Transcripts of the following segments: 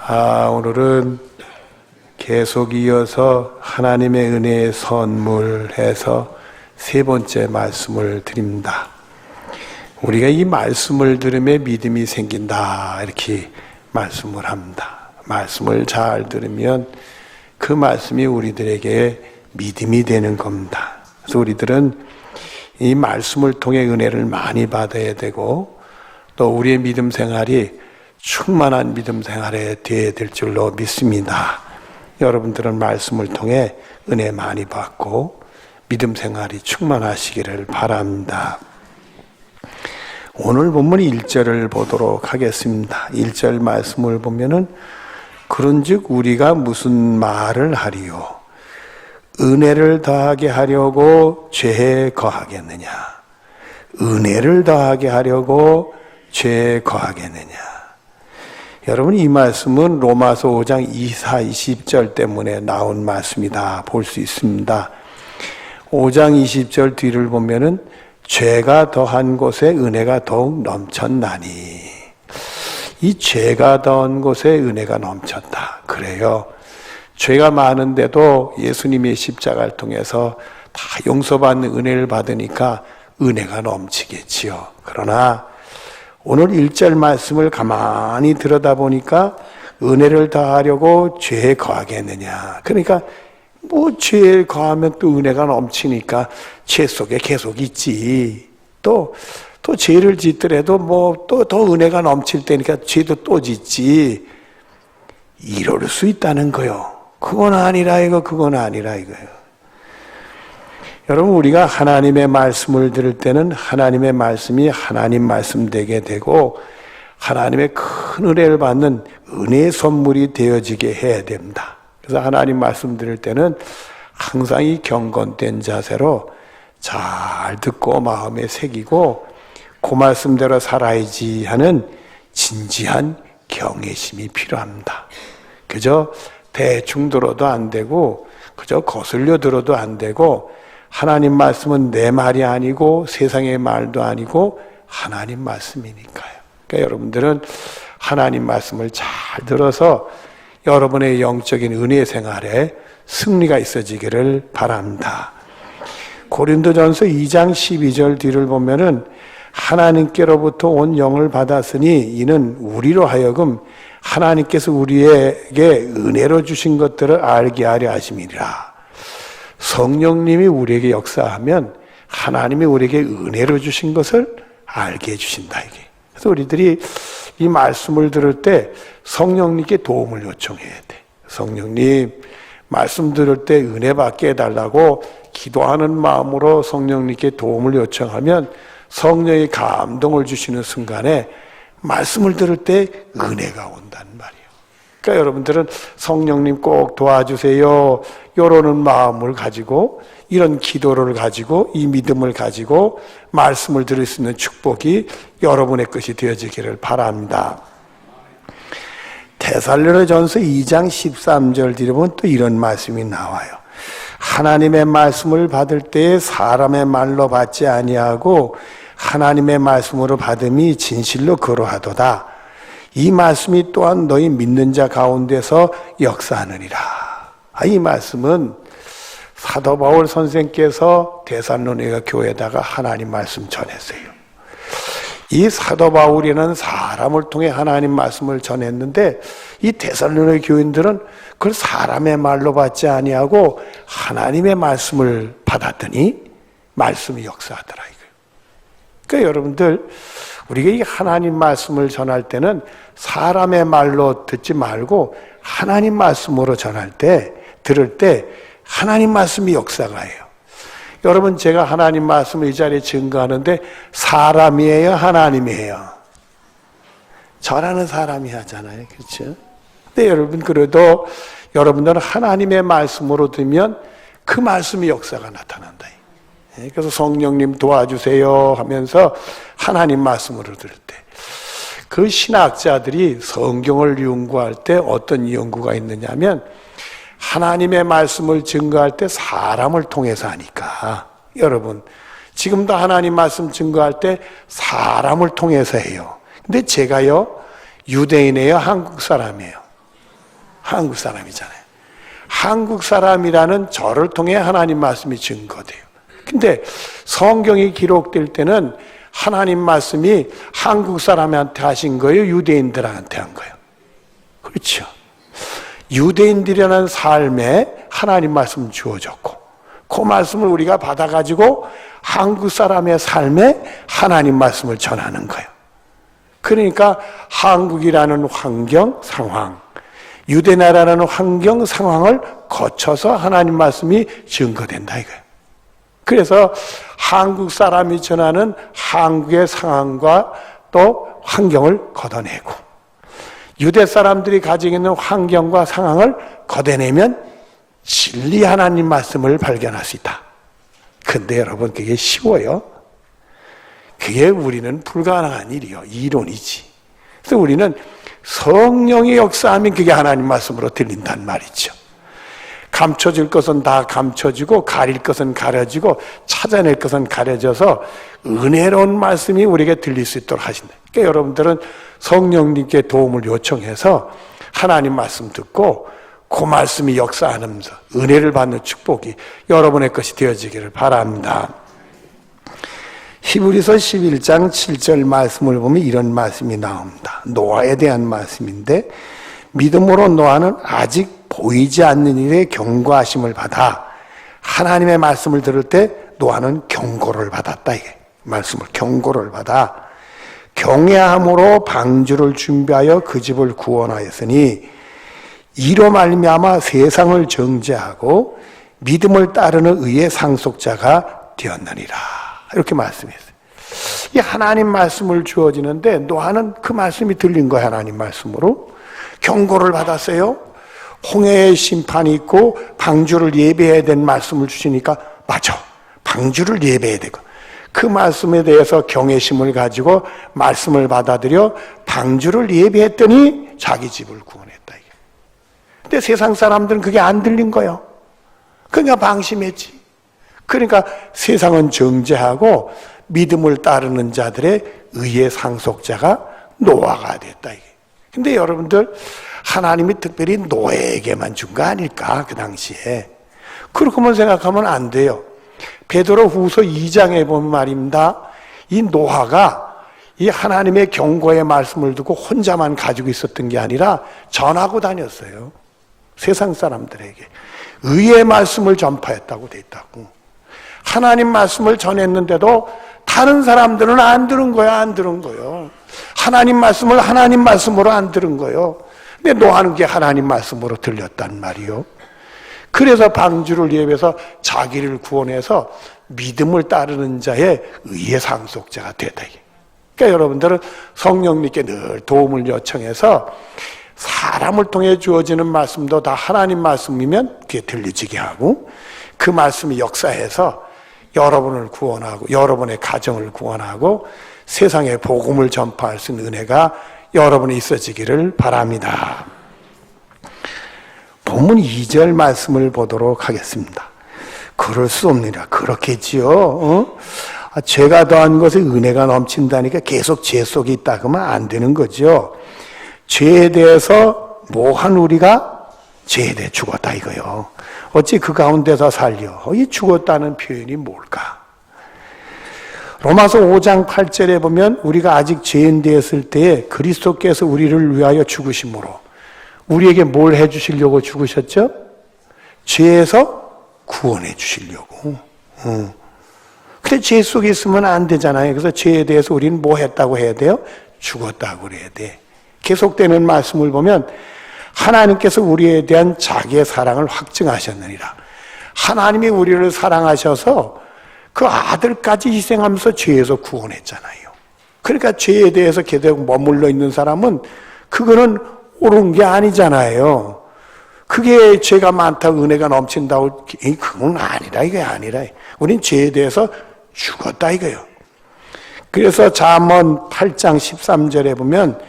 오늘은 계속 이어서 하나님의 은혜의 선물해서 세 번째 말씀을 드립니다. 우리가 이 말씀을 들으며 믿음이 생긴다 이렇게 말씀을 합니다. 말씀을 잘 들으면 그 말씀이 우리들에게 믿음이 되는 겁니다. 그래서 우리들은 이 말씀을 통해 은혜를 많이 받아야 되고 또 우리의 믿음 생활이 충만한 믿음 생활에 되어야 될 줄로 믿습니다. 여러분들은 말씀을 통해 은혜 많이 받고 믿음 생활이 충만하시기를 바랍니다. 오늘 본문 1절을 보도록 하겠습니다. 1절 말씀을 보면은 그런즉 우리가 무슨 말을 하리요? 은혜를 더하게 하려고 죄에 거하겠느냐? 은혜를 더하게 하려고 죄에 거하겠느냐? 여러분, 이 말씀은 로마서 5장 24, 20절 때문에 나온 말씀이다 볼 수 있습니다. 5장 20절 뒤를 보면은 죄가 더한 곳에 은혜가 더욱 넘쳤나니, 이 죄가 더한 곳에 은혜가 넘쳤다. 그래요. 죄가 많은데도 예수님의 십자가를 통해서 다 용서받는 은혜를 받으니까 은혜가 넘치겠지요. 그러나 오늘 1절 말씀을 가만히 들여다보니까 은혜를 더하려고 죄에 거하겠느냐. 그러니까 뭐 죄에 거하면 또 은혜가 넘치니까 죄 속에 계속 있지. 또 죄를 짓더라도 뭐 또 더 은혜가 넘칠 때니까 죄도 또 짓지. 이럴 수 있다는 거요. 그건 아니라 이거예요. 여러분, 우리가 하나님의 말씀을 들을 때는 하나님의 말씀이 하나님 말씀 되게 되고 하나님의 큰 은혜를 받는 은혜의 선물이 되어지게 해야 됩니다. 그래서 하나님 말씀 들을 때는 항상 이 경건된 자세로 잘 듣고 마음에 새기고 그 말씀대로 살아야지 하는 진지한 경외심이 필요합니다. 그저 대충 들어도 안 되고 그저 거슬려 들어도 안 되고 하나님 말씀은 내 말이 아니고 세상의 말도 아니고 하나님 말씀이니까요. 그러니까 여러분들은 하나님 말씀을 잘 들어서 여러분의 영적인 은혜 생활에 승리가 있어지기를 바랍니다. 고린도전서 2장 12절 뒤를 보면은 하나님께로부터 온 영을 받았으니 이는 우리로 하여금 하나님께서 우리에게 은혜로 주신 것들을 알게 하려 하심이라. 성령님이 우리에게 역사하면 하나님이 우리에게 은혜로 주신 것을 알게 해주신다. 이게. 그래서 우리들이 이 말씀을 들을 때 성령님께 도움을 요청해야 돼. 성령님, 말씀 들을 때 은혜 받게 해달라고 기도하는 마음으로 성령님께 도움을 요청하면 성령이 감동을 주시는 순간에 말씀을 들을 때 은혜가 온다는 말이에요. 그러니까 여러분들은 성령님 꼭 도와주세요. 이러는 마음을 가지고 이런 기도를 가지고 이 믿음을 가지고 말씀을 들을 수 있는 축복이 여러분의 것이 되어지기를 바랍니다. 데살로니가전서 2장 13절 뒤에 보면 또 이런 말씀이 나와요. 하나님의 말씀을 받을 때에 사람의 말로 받지 아니하고 하나님의 말씀으로 받음이 진실로 그러하도다. 이 말씀이 또한 너희 믿는 자 가운데서 역사하느니라. 이 말씀은 사도 바울 선생께서 데살로니가 교회에다가 하나님 말씀 전했어요. 이 사도 바울이라는 사람을 통해 하나님 말씀을 전했는데 이 데살로니가 교인들은 그걸 사람의 말로 받지 아니하고 하나님의 말씀을 받았더니 말씀이 역사하더라 이거예요. 그러니까 여러분들, 우리가 이 하나님 말씀을 전할 때는 사람의 말로 듣지 말고 하나님 말씀으로 전할 때, 들을 때 하나님 말씀이 역사가 해요. 여러분, 제가 하나님 말씀을 이 자리에 증거하는데 사람이에요, 하나님이에요? 전하는 사람이 하잖아요. 그렇죠? 근데 여러분, 그래도 여러분들은 하나님의 말씀으로 들으면 그 말씀이 역사가 나타난다. 그래서 성령님 도와주세요 하면서 하나님 말씀으로 들을 때, 그 신학자들이 성경을 연구할 때 어떤 연구가 있느냐면 하나님의 말씀을 증거할 때 사람을 통해서 하니까, 여러분 지금도 하나님 말씀 증거할 때 사람을 통해서 해요. 근데 제가요 유대인이에요, 한국 사람이에요? 한국 사람이잖아요. 한국 사람이라는 저를 통해 하나님 말씀이 증거돼요. 근데 성경이 기록될 때는 하나님 말씀이 한국 사람한테 하신 거예요? 유대인들한테 한 거예요? 그렇죠. 유대인들이라는 삶에 하나님 말씀 주어졌고 그 말씀을 우리가 받아가지고 한국 사람의 삶에 하나님 말씀을 전하는 거예요. 그러니까 한국이라는 환경, 상황, 유대나라라는 환경, 상황을 거쳐서 하나님 말씀이 증거된다 이거예요. 그래서 한국 사람이 전하는 한국의 상황과 또 환경을 걷어내고 유대 사람들이 가지고 있는 환경과 상황을 걷어내면 진리 하나님 말씀을 발견할 수 있다. 근데 여러분 그게 쉬워요? 그게 우리는 불가능한 일이요. 이론이지. 그래서 우리는 성령의 역사하면 그게 하나님 말씀으로 들린단 말이죠. 감춰질 것은 다 감춰지고 가릴 것은 가려지고 찾아낼 것은 가려져서 은혜로운 말씀이 우리에게 들릴 수 있도록 하신다. 그러니까 여러분들은 성령님께 도움을 요청해서 하나님 말씀 듣고 그 말씀이 역사하면서 은혜를 받는 축복이 여러분의 것이 되어지기를 바랍니다. 히브리서 11장 7절 말씀을 보면 이런 말씀이 나옵니다. 노아에 대한 말씀인데 믿음으로 노아는 아직 보이지 않는 일에 경고하심을 받아 하나님의 말씀을 들을 때 노아는 경고를 받았다. 이게 말씀을 경고를 받아 경외함으로 방주를 준비하여 그 집을 구원하였으니 이로 말미암아 세상을 정죄하고 믿음을 따르는 의의 상속자가 되었느니라. 이렇게 말씀했어요. 이 하나님 말씀을 주어지는데 노아는 그 말씀이 들린 거예요. 하나님 말씀으로 경고를 받았어요. 홍해의 심판이 있고 방주를 예배해야 된 말씀을 주시니까 맞아. 방주를 예배해야 되고 그 말씀에 대해서 경외심을 가지고 말씀을 받아들여 방주를 예배했더니 자기 집을 구원했다. 근데 세상 사람들은 그게 안 들린 거예요. 그러니까 방심했지. 그러니까 세상은 정죄하고 믿음을 따르는 자들의 의의 상속자가 노아가 됐다. 이게. 근데 여러분들 하나님이 특별히 노아에게만 준 거 아닐까 그 당시에. 그렇게만 생각하면 안 돼요. 베드로 후서 2장에 보면 말입니다. 이 노아가 이 하나님의 경고의 말씀을 듣고 혼자만 가지고 있었던 게 아니라 전하고 다녔어요. 세상 사람들에게 의의 말씀을 전파했다고 돼 있다고. 하나님 말씀을 전했는데도 다른 사람들은 안 들은 거야, 안 들은 거요. 하나님 말씀을 하나님 말씀으로 안 들은 거요. 근데 노아는 게 하나님 말씀으로 들렸단 말이요. 그래서 방주를 예배해서 자기를 구원해서 믿음을 따르는 자의 의의 상속자가 됐다. 그러니까 여러분들은 성령님께 늘 도움을 요청해서 사람을 통해 주어지는 말씀도 다 하나님 말씀이면 그게 들리지게 하고 그 말씀이 역사해서 여러분을 구원하고 여러분의 가정을 구원하고 세상에 복음을 전파할 수 있는 은혜가 여러분이 있어지기를 바랍니다. 본문 2절 말씀을 보도록 하겠습니다. 그럴 수 없느니라. 그렇겠지요. 죄가 더한 것에 은혜가 넘친다니까 계속 죄 속에 있다 그러면 안 되는 거죠. 죄에 대해서 뭐한 우리가 죄에 대해 죽었다 이거요. 어찌 그 가운데서 살려? 이 죽었다는 표현이 뭘까? 로마서 5장 8절에 보면 우리가 아직 죄인 되었을 때에 그리스도께서 우리를 위하여 죽으심으로 우리에게 뭘 해주시려고 죽으셨죠? 죄에서 구원해 주시려고. 근데 죄 속에 있으면 안 되잖아요. 그래서 죄에 대해서 우리는 뭐 했다고 해야 돼요? 죽었다고 그래야 돼. 계속되는 말씀을 보면 하나님께서 우리에 대한 자기의 사랑을 확증하셨느니라. 하나님이 우리를 사랑하셔서 그 아들까지 희생하면서 죄에서 구원했잖아요. 그러니까 죄에 대해서 계속 머물러 있는 사람은 그거는 옳은 게 아니잖아요. 그게 죄가 많다, 은혜가 넘친다고, 그건 아니라, 이게 아니라. 우린 죄에 대해서 죽었다, 이거요. 그래서 잠언 8장 13절에 보면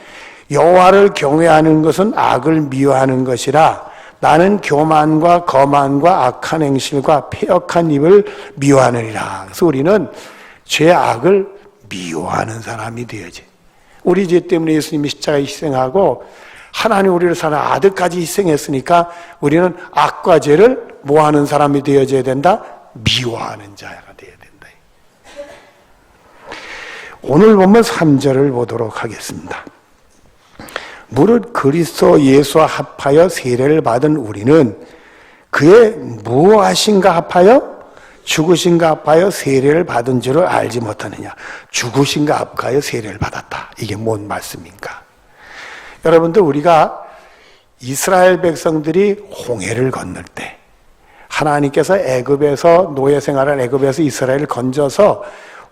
여호와를 경외하는 것은 악을 미워하는 것이라 나는 교만과 거만과 악한 행실과 패역한 입을 미워하느니라. 그래서 우리는 죄악을 미워하는 사람이 되어야지. 우리 죄 때문에 예수님이 십자가에 희생하고 하나님 우리를 사는 아들까지 희생했으니까 우리는 악과 죄를 뭐하는 사람이 되어져야 된다? 미워하는 자가 되어야 된다. 오늘 보면 3절을 보도록 하겠습니다. 무릇 그리스도 예수와 합하여 세례를 받은 우리는 그의 무엇하신가 합하여 죽으신가 합하여 세례를 받은 줄을 알지 못하느냐. 죽으신가 합하여 세례를 받았다. 이게 뭔 말씀인가? 여러분들, 우리가 이스라엘 백성들이 홍해를 건널 때 하나님께서 애굽에서 노예 생활한 애굽에서 이스라엘을 건져서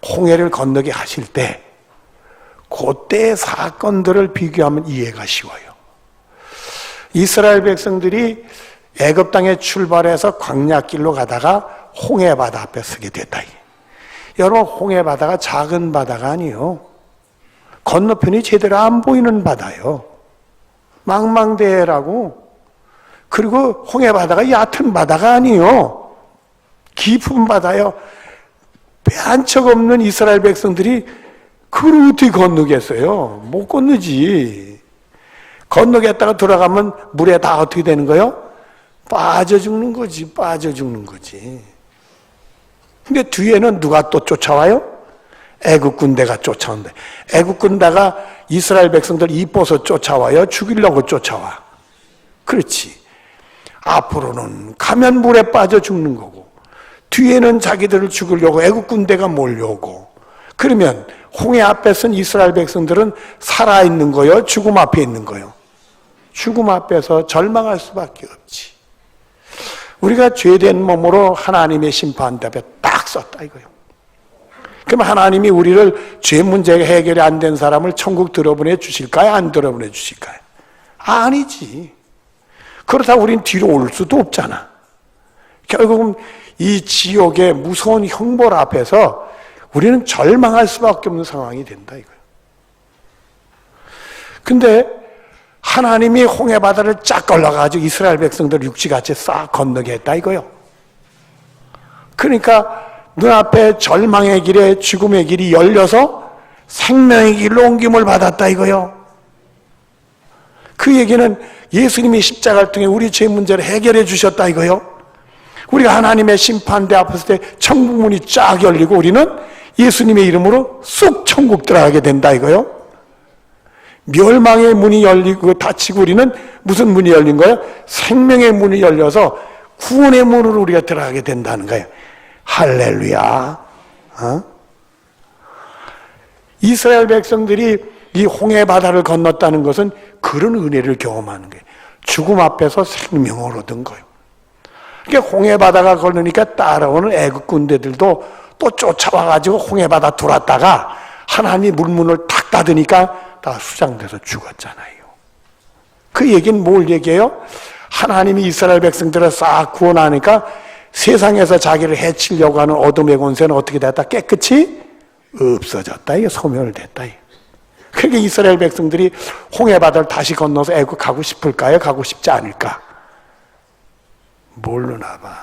홍해를 건너게 하실 때 그때의 사건들을 비교하면 이해가 쉬워요. 이스라엘 백성들이 애굽 땅에 출발해서 광야길로 가다가 홍해 바다 앞에 서게 됐다. 여러분, 홍해 바다가 작은 바다가 아니에요. 건너편이 제대로 안 보이는 바다예요. 망망대해라고. 그리고 홍해 바다가 얕은 바다가 아니에요. 깊은 바다예요. 배 한 척 없는 이스라엘 백성들이 그걸 어떻게 건너겠어요? 못 건너지. 건너겠다가 돌아가면 물에 다 어떻게 되는 거예요? 빠져 죽는 거지. 빠져 죽는 거지. 근데 뒤에는 누가 또 쫓아와요? 애국 군대가 쫓아온대. 애국 군대가 이스라엘 백성들 이뻐서 쫓아와요? 죽이려고 쫓아와? 그렇지. 앞으로는 가면 물에 빠져 죽는 거고, 뒤에는 자기들을 죽이려고 애국 군대가 몰려오고, 그러면 홍해 앞에 선 이스라엘 백성들은 살아있는 거요? 죽음 앞에 있는 거요? 죽음 앞에서 절망할 수밖에 없지. 우리가 죄된 몸으로 하나님의 심판대 앞에 딱 섰다 이거요. 그럼 하나님이 우리를 죄 문제가 해결이 안 된 사람을 천국 들어보내 주실까요? 안 들어보내 주실까요? 아니지. 그렇다고 우린 뒤로 올 수도 없잖아. 결국은 이 지옥의 무서운 형벌 앞에서 우리는 절망할 수밖에 없는 상황이 된다 이거예요. 근데 하나님이 홍해 바다를 쫙 걸러가지고 이스라엘 백성들 육지같이 싹 건너게 했다 이거요. 그러니까 눈앞에 절망의 길에 죽음의 길이 열려서 생명의 길로 옮김을 받았다 이거요. 그 얘기는 예수님이 십자가를 통해 우리 죄 문제를 해결해 주셨다 이거요. 우리가 하나님의 심판대 앞에 설 때 천국 문이 쫙 열리고 우리는 예수님의 이름으로 쑥 천국 들어가게 된다 이거요. 멸망의 문이 열리고 닫히고 우리는 무슨 문이 열린 거예요? 생명의 문이 열려서 구원의 문으로 우리가 들어가게 된다는 거예요. 할렐루야. 이스라엘 백성들이 이 홍해 바다를 건넜다는 것은 그런 은혜를 경험하는 거예요. 죽음 앞에서 생명을 얻은 거예요. 그러니까 홍해 바다가 걸리니까 따라오는 애국 군대들도 또 쫓아와가지고 홍해 바다 돌았다가 하나님이 물문을 탁 닫으니까 다 수장돼서 죽었잖아요. 그 얘기는 뭘 얘기해요? 하나님이 이스라엘 백성들을 싹 구원하니까 세상에서 자기를 해치려고 하는 어둠의 권세는 어떻게 됐다? 깨끗이 없어졌다. 이게 소멸됐다. 그러니까 이스라엘 백성들이 홍해 바다를 다시 건너서 애국 가고 싶을까요? 가고 싶지 않을까? 모르나 봐.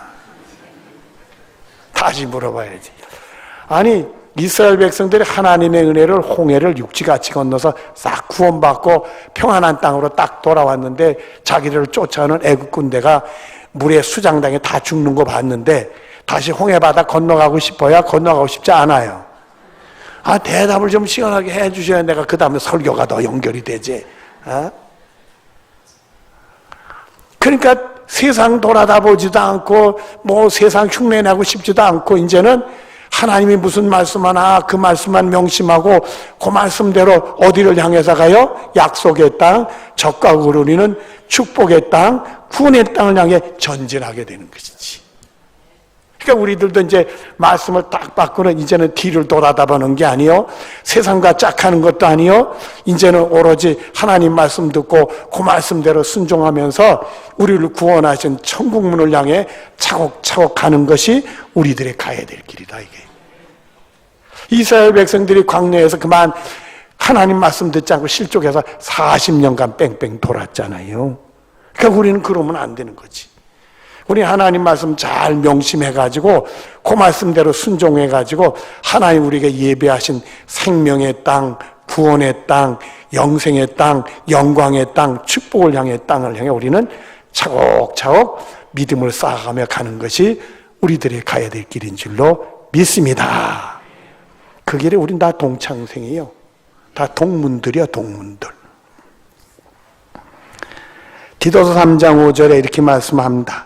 다시 물어봐야지. 아니, 이스라엘 백성들이 하나님의 은혜를 홍해를 육지같이 건너서 싹 구원받고 평안한 땅으로 딱 돌아왔는데 자기들을 쫓아오는 애국 군대가 물에 수장당에 다 죽는 거 봤는데 다시 홍해 바다 건너가고 싶어야 건너가고 싶지 않아요. 아, 대답을 좀 시원하게 해 주셔야 내가 그 다음에 설교가 더 연결이 되지. 그러니까 세상 돌아다 보지도 않고 뭐 세상 흉내내고 싶지도 않고 이제는 하나님이 무슨 말씀하나 그 말씀만 명심하고 그 말씀대로 어디를 향해서 가요? 약속의 땅, 적과 그루리는 축복의 땅, 구원의 땅을 향해 전진하게 되는 것이지. 그러니까 우리들도 이제 말씀을 딱 받고는 이제는 뒤를 돌아다 보는 게 아니요, 세상과 짝하는 것도 아니요, 이제는 오로지 하나님 말씀 듣고 그 말씀대로 순종하면서 우리를 구원하신 천국문을 향해 차곡차곡 가는 것이 우리들의 가야 될 길이다 이게. 이스라엘 백성들이 광야에서 그만 하나님 말씀 듣지 않고 실족해서 40년간 뺑뺑 돌았잖아요. 그러니까 우리는 그러면 안 되는 거지. 우리 하나님 말씀 잘 명심해가지고 그 말씀대로 순종해가지고 하나님 우리에게 예배하신 생명의 땅, 구원의 땅, 영생의 땅, 영광의 땅, 축복을 향해 땅을 향해 우리는 차곡차곡 믿음을 쌓아가며 가는 것이 우리들이 가야 될 길인 줄로 믿습니다. 그 길에 우린 다 동창생이에요. 다 동문들이야, 동문들. 디도서 3장 5절에 이렇게 말씀합니다.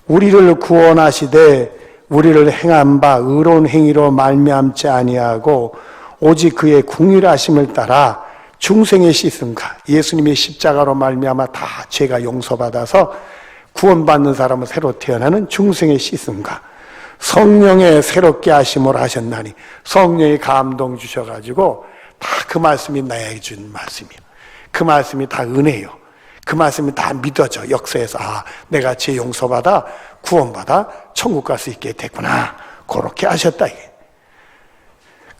우리를 구원하시되 우리를 행한 바 의로운 행위로 말미암지 아니하고 오직 그의 궁휼하심을 따라 중생의 씻음과 예수님의 십자가로 말미암아 다 죄가 용서받아서 구원받는 사람은 새로 태어나는 중생의 씻음과 성령의 새롭게 하심을 하셨나니, 성령의 감동 주셔가지고 다 그 말씀이 나에게 준 말씀이에요. 그 말씀이 다 은혜예요. 그 말씀이 다 믿어져. 역사에서 내가 죄 용서받아 구원받아 천국 갈 수 있게 됐구나, 그렇게 하셨다 이게.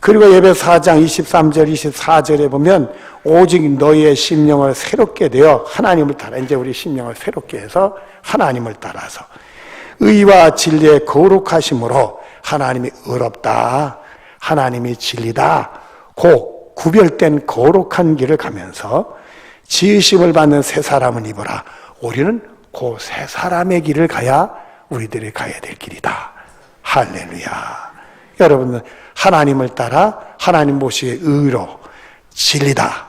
그리고 예배서 4장 23절 24절에 보면 오직 너희의 심령을 새롭게 되어 하나님을 따라, 이제 우리 심령을 새롭게 해서 하나님을 따라서 의와 진리의 거룩하심으로 하나님이 의롭다, 하나님이 진리다, 그 구별된 거룩한 길을 가면서 지으심을 받는 새 사람을 입어라. 우리는 그 새 사람의 길을 가야 우리들이 가야 될 길이다. 할렐루야. 여러분은 하나님을 따라 하나님 보시기에 의로 진리다,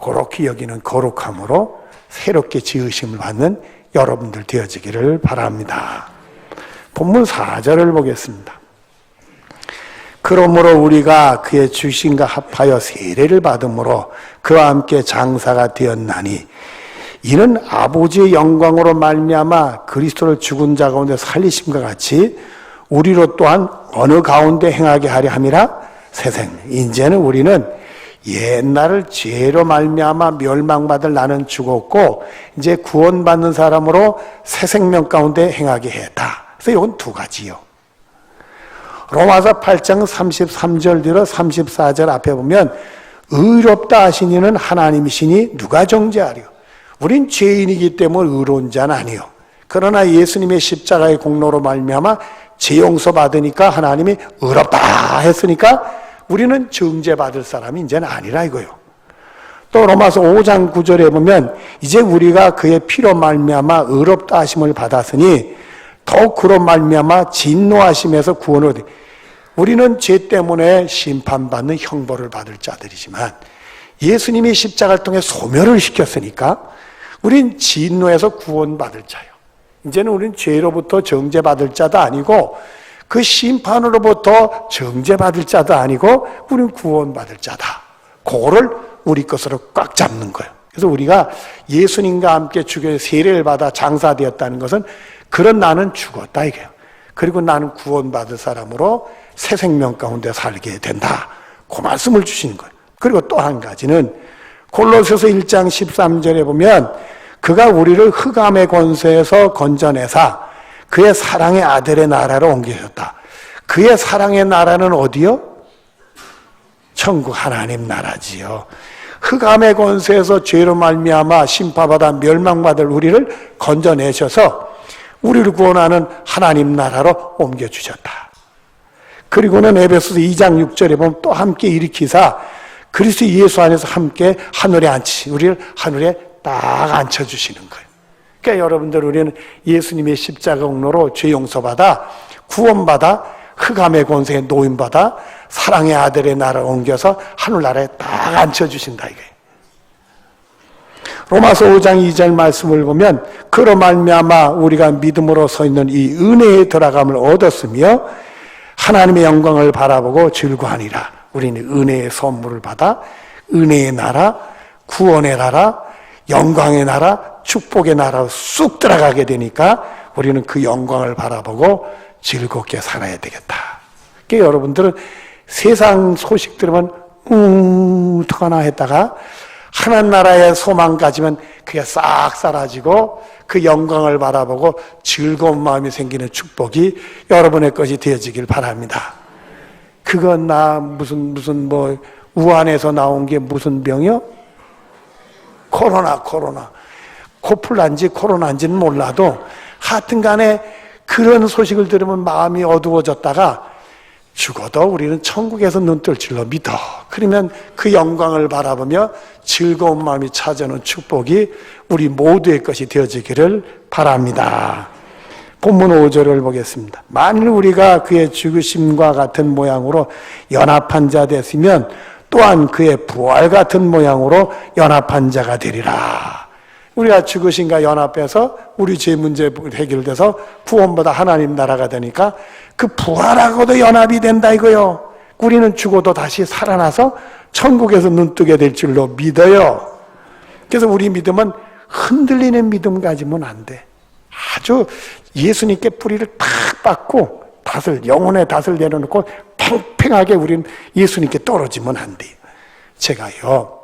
그렇게 여기는 거룩함으로 새롭게 지으심을 받는 여러분들 되어지기를 바랍니다. 본문 4절을 보겠습니다. 그러므로 우리가 그의 주신과 합하여 세례를 받음으로 그와 함께 장사가 되었나니 이는 아버지의 영광으로 말미암아 그리스도를 죽은 자 가운데 살리심과 같이 우리로 또한 어느 가운데 행하게 하려 함이라. 새생. 이제는 우리는 옛날을 죄로 말미암아 멸망받을 나는 죽었고 이제 구원받는 사람으로 새 생명 가운데 행하게 했다. 그래서 이건 두 가지요. 로마서 8장 33절 뒤로 34절 앞에 보면 의롭다 하신 이는 하나님이시니 누가 정죄하리요. 우린 죄인이기 때문에 의로운 자는 아니요. 그러나 예수님의 십자가의 공로로 말미암아 죄 용서 받으니까 하나님이 의롭다 했으니까 우리는 정죄받을 사람이 이제는 아니라 이거요. 또 로마서 5장 9절에 보면 이제 우리가 그의 피로 말미암아 의롭다 하심을 받았으니 더욱 그로 말미암아 진노하심에서 구원을 얻으니, 우리는 죄 때문에 심판받는 형벌을 받을 자들이지만 예수님이 십자가를 통해 소멸을 시켰으니까 우린 진노에서 구원받을 자요. 이제는 우린 죄로부터 정죄받을 자도 아니고 그 심판으로부터 정죄받을 자도 아니고 우린 구원받을 자다. 그거를 우리 것으로 꽉 잡는 거예요. 그래서 우리가 예수님과 함께 죽여 세례를 받아 장사되었다는 것은 그런 나는 죽었다 이게요. 그리고 나는 구원받을 사람으로 새 생명 가운데 살게 된다. 그 말씀을 주시는 거예요. 그리고 또 한 가지는 골로새서 1장 13절에 보면 그가 우리를 흑암의 권세에서 건져내사 그의 사랑의 아들의 나라로 옮기셨다. 그의 사랑의 나라는 어디요? 천국 하나님 나라지요. 흑암의 권세에서 죄로 말미암아 심판받아 멸망받을 우리를 건져내셔서 우리를 구원하는 하나님 나라로 옮겨주셨다. 그리고는 에베소서 2장 6절에 보면 또 함께 일으키사 그리스도 예수 안에서 함께 하늘에 앉히, 우리를 하늘에 딱 앉혀주시는 거예요. 그러니까 여러분들, 우리는 예수님의 십자가 공로로 죄 용서받아 구원받아 흑암의 권세에 노임받아 사랑의 아들의 나라를 옮겨서 하늘나라에 딱 앉혀주신다 이거예요. 로마서 5장 2절 말씀을 보면 그로 말미암아 우리가 믿음으로 서 있는 이 은혜에 들어감을 얻었으며 하나님의 영광을 바라보고 즐거워하니라. 우리는 은혜의 선물을 받아 은혜의 나라, 구원의 나라, 영광의 나라, 축복의 나라로 쑥 들어가게 되니까 우리는 그 영광을 바라보고 즐겁게 살아야 되겠다. 그러니까 여러분들은 세상 소식 들으면 어떡하나 했다가 하나님 나라의 소망 가지면 그게 싹 사라지고 그 영광을 바라보고 즐거운 마음이 생기는 축복이 여러분의 것이 되어지길 바랍니다. 그건 나 무슨 뭐 우한에서 나온 게 무슨 병이요? 코로나. 코플란지 코로나인지는 몰라도 하여튼 간에 그런 소식을 들으면 마음이 어두워졌다가 죽어도 우리는 천국에서 눈 뜰 줄로 믿어. 그러면 그 영광을 바라보며 즐거운 마음이 찾아오는 축복이 우리 모두의 것이 되어지기를 바랍니다. 본문 5절을 보겠습니다. 만일 우리가 그의 죽으심과 같은 모양으로 연합한 자 됐으면 또한 그의 부활 같은 모양으로 연합한 자가 되리라. 우리가 죽으심과 연합해서 우리 죄 문제 해결돼서 구원받아 하나님 나라가 되니까 그 부활하고도 연합이 된다 이거요. 우리는 죽어도 다시 살아나서 천국에서 눈뜨게 될 줄로 믿어요. 그래서 우리 믿음은 흔들리는 믿음 가지면 안 돼. 아주 예수님께 뿌리를 탁 박고 영혼의 닷을 내려놓고 팽팽하게 우리는 예수님께 떨어지면 안 돼요. 제가요,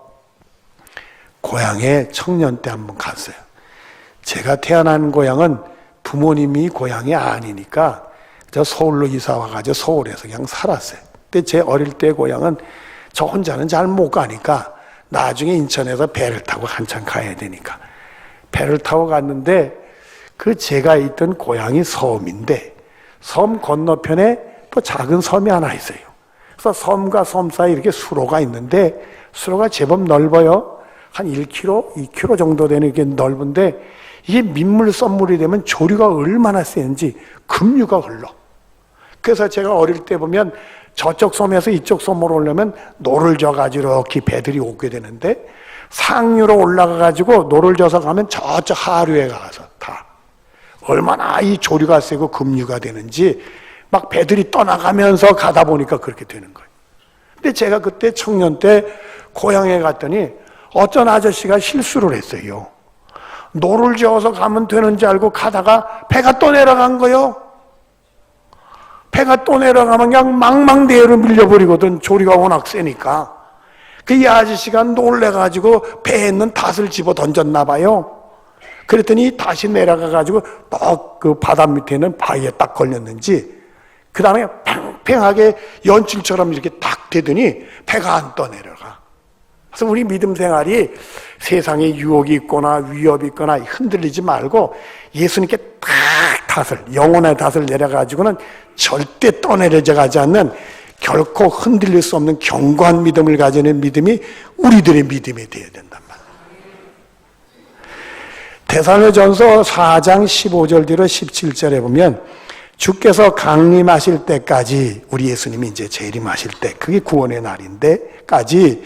고향에 청년 때 한번 갔어요. 제가 태어난 고향은 부모님이 고향이 아니니까 저 서울로 이사 와가지고 서울에서 그냥 살았어요. 근데 제 어릴 때 고향은 저 혼자는 잘 못 가니까 나중에 인천에서 배를 타고 한참 가야 되니까 배를 타고 갔는데 그 제가 있던 고향이 섬인데 섬 건너편에 또 작은 섬이 하나 있어요. 그래서 섬과 섬 사이 이렇게 수로가 있는데 수로가 제법 넓어요. 한 1km, 2km 정도 되는 게 넓은데 이게 민물 썸물이 되면 조류가 얼마나 센지 급류가 흘러. 그래서 제가 어릴 때 보면 저쪽 섬에서 이쪽 섬으로 오려면 노를 져가지고 이렇게 배들이 오게 되는데 상류로 올라가가지고 노를 져서 가면 저쪽 하류에 가서 다 얼마나 이 조류가 세고 급류가 되는지 막 배들이 떠나가면서 가다 보니까 그렇게 되는 거예요. 근데 제가 그때 청년 때 고향에 갔더니 어떤 아저씨가 실수를 했어요. 노를 저어서 가면 되는 줄 알고 가다가 배가 또 내려간 거예요. 배가 또 내려가면 그냥 망망대해로 밀려버리거든. 조류가 워낙 세니까. 그 아저씨가 놀래가지고 배에 있는 닷을 집어 던졌나 봐요. 그랬더니 다시 내려가가지고 또 그 바다 밑에 있는 바위에 딱 걸렸는지 그 다음에 팽팽하게 연출처럼 이렇게 딱 되더니 배가 안 떠내려가. 그래서 우리 믿음 생활이 세상에 유혹이 있거나 위협이 있거나 흔들리지 말고 예수님께 딱 닷을, 영혼의 닷을 내려가지고는 절대 떠내려져 가지 않는 결코 흔들릴 수 없는 견고한 믿음을 가지는 믿음이 우리들의 믿음이 되어야 된단 말이에요. 데살로전서 4장 15절 뒤로 17절에 보면 주께서 강림하실 때까지 우리 예수님이 이제 재림하실 때 그게 구원의 날인데까지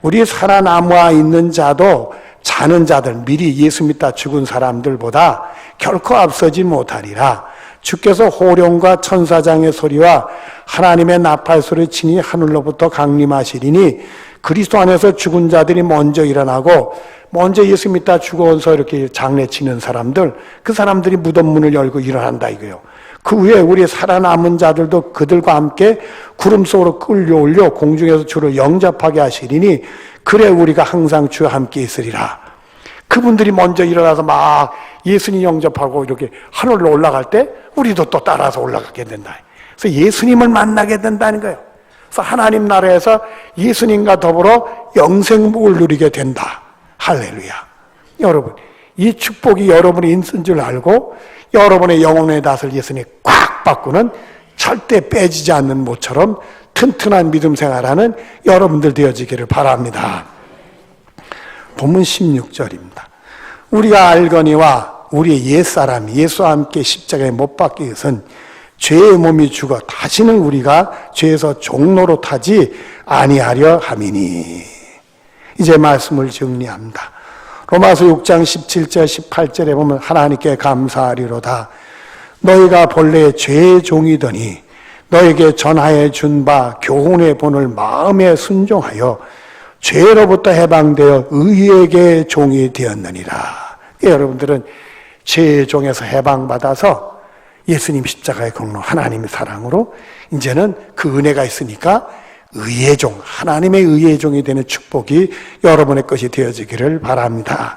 우리 살아남아 있는 자도 자는 자들 미리 예수 믿다 죽은 사람들보다 결코 앞서지 못하리라. 주께서 호령과 천사장의 소리와 하나님의 나팔 소리 치니 하늘로부터 강림하시리니 그리스도 안에서 죽은 자들이 먼저 일어나고 먼저 예수 믿다 죽어서 이렇게 장례치는 사람들 그 사람들이 무덤 문을 열고 일어난다 이거예요. 그 후에 우리 살아남은 자들도 그들과 함께 구름 속으로 끌려올려 공중에서 주를 영접하게 하시리니 그래 우리가 항상 주와 함께 있으리라. 그분들이 먼저 일어나서 막 예수님 영접하고 이렇게 하늘로 올라갈 때 우리도 또 따라서 올라가게 된다. 그래서 예수님을 만나게 된다는 거예요. 그래서 하나님 나라에서 예수님과 더불어 영생복을 누리게 된다. 할렐루야. 여러분, 이 축복이 여러분이 있는 줄 알고 여러분의 영혼의 닷을 예수님이 꽉 바꾸는 절대 빼지지 않는 모처럼 튼튼한 믿음 생활하는 여러분들 되어지기를 바랍니다. 본문 16절입니다. 우리가 알거니와 우리의 옛사람이 예수와 함께 십자가에 못 박기 위해서는 죄의 몸이 죽어 다시는 우리가 죄에서 종로로 타지 아니하려 함이니. 이제 말씀을 정리합니다. 로마서 6장 17절 18절에 보면 하나님께 감사하리로다. 너희가 본래 죄의 종이더니 너에게 전하여 준 바 교훈의 본을 마음에 순종하여 죄로부터 해방되어 의에게 종이 되었느니라. 여러분들은 죄의 종에서 해방받아서 예수님 십자가의 공로 하나님의 사랑으로 이제는 그 은혜가 있으니까 의의 종, 하나님의 의의 종이 되는 축복이 여러분의 것이 되어지기를 바랍니다.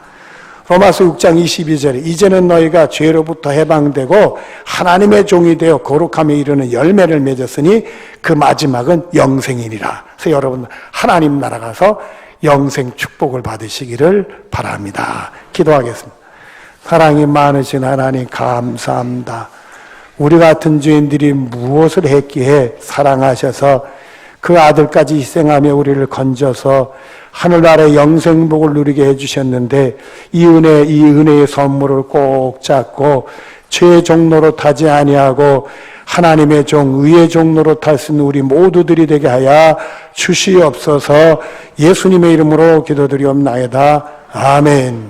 로마서 6장 22절에 이제는 너희가 죄로부터 해방되고 하나님의 종이 되어 거룩함에 이르는 열매를 맺었으니 그 마지막은 영생이니라. 그래서 여러분 하나님 나라 가서 영생 축복을 받으시기를 바랍니다. 기도하겠습니다. 사랑이 많으신 하나님 감사합니다. 우리 같은 죄인들이 무엇을 했기에 사랑하셔서 그 아들까지 희생하며 우리를 건져서 하늘나라의 영생복을 누리게 해주셨는데 이 은혜의 선물을 꼭 잡고 죄의 종로로 타지 아니하고 하나님의 종, 의의 종로로 탈 수 있는 우리 모두들이 되게 하여 주시옵소서. 예수님의 이름으로 기도드리옵나이다. 아멘.